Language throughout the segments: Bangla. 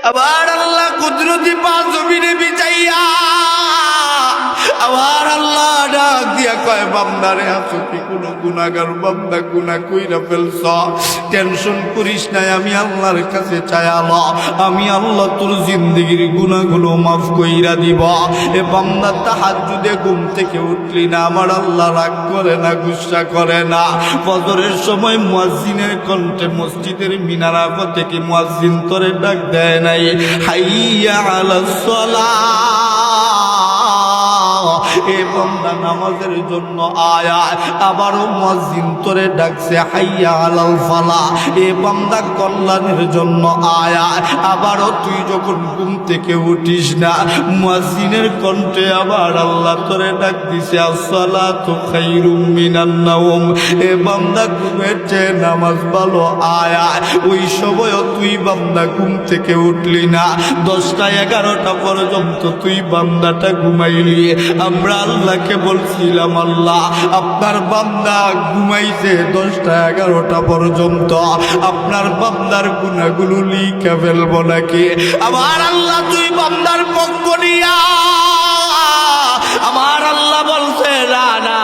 আবার আল্লাহ কুদরতি পা জমিনে বিছাইয়া আবার আল্লাহ ডাক দিয়া কয় বান্দারে আছো কি কোনো গুনাহগার বান্দা গুনাহ কইরা ফেলছ টেনশন করিস না আমি আল্লাহর কাছে চাইয়ালো আমি আল্লাহ তোর জিন্দেগির গুনাহগুলো মাফ কইরা দিব এ বান্দা তাহাজ্জুদে ঘুম থেকে উঠলি না আমার আল্লাহ রাগ করে না গুসা করে না ফজরের সময় মুয়াজ্জিনের কণ্ঠে মসজিদের মিনারা থেকে মুয়াজ্জিন তোরে ডাক দেয় নাই হাইয়া আলাস সালাহ এ বান্দা নামাজের জন্য আয়া আবারও মুয়াজ্জিন তোরে ডাকছে হাইয়া আলাল ফালাহ এ বান্দা কল্যাণের জন্য আয়া আবারও তুই যখন ঘুম থেকে উঠিস না মুয়াজ্জিনের কণ্ঠে আবার আল্লাহ তোরে ডাক দিছে আসসালাতু খায়রুম মিনান নাওম এ বান্দা ঘুমের চেয়ে নামাজ ভালো আয়া ওই সময়ও তুই বান্দা ঘুম থেকে উঠলি না 10টা 11টা পর্যন্ত তুই বান্দাটা ঘুমাইলি আমরা আল্লাহকে বলছিলাম আল্লাহ আপনার বান্দা ঘুমাইছে 10টা 11টা পর্যন্ত আপনার বান্দার গুনাহগুলো লিখে ফেলবো নাকি আমার আল্লাহ তুই বান্দার পক্ষ নিয়া আমার আল্লাহ বলছে না না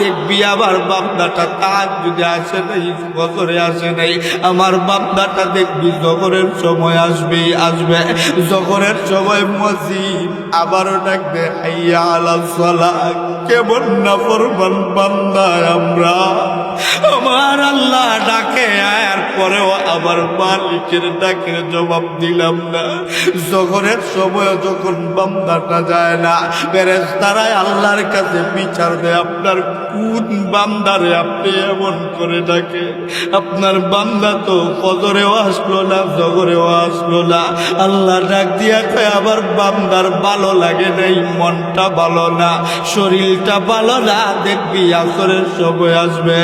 দেখবি আমার বান্দাটা তাহাজ্জুদে আসে নাই ফজরে আসে নাই আমার বান্দাটা দেখবি জোহরের সময় আসবে জোহরের সময় মুয়াজ্জিন আবারও ডাকবে হাইয়া আলাস সালাহ কেমন নাফরমান বান্দা আমরা আমার আল্লাহ ডাকে আয়ার পরেও আবার মালিকের ডাকে জবাব দিলাম না জোহরের সময় যখন বান্দাটা যায় না ফেরেশতারা আল্লাহর কাছে বিচার দেয় আপনার কোন বান্দারে আপনি এমন করে ডাকে আপনার বান্দা তো ফজরেও আসলো না জোহরেও আসলো না আল্লাহ ডাক দিয়া কয় আবার বান্দার ভালো লাগে নাই মনটা ভালো না শরীরটা ভালো না দেখবি আসরের সময় আসবে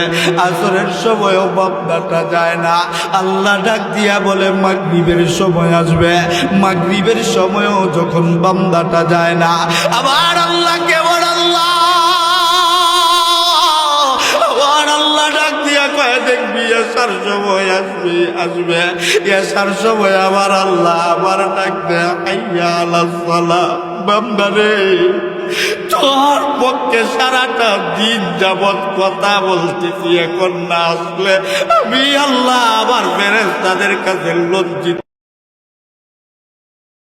আসরের সময়ও বান্দাটা যায় না আল্লাহ ডাক দিয়া বলে মাগরিবের সময় আসবে মাগরিবের সময়ও যখন বান্দাটা যায় না আবার আল্লাহ কেবল আল্লাহ ডাক দিয়া কয় দেখবি এসার সময় আসবে এসার সময় আবার আল্লাহ আবার ডাক দেয় হাইয়া আলাস সালাহ বান্দারে তোর পক্ষে সারাটা দিন যাবৎ কথা বলতেছি এখন না আসলে আমি আল্লাহ আবার ফেরেশতাদের কাছে লজ্জিত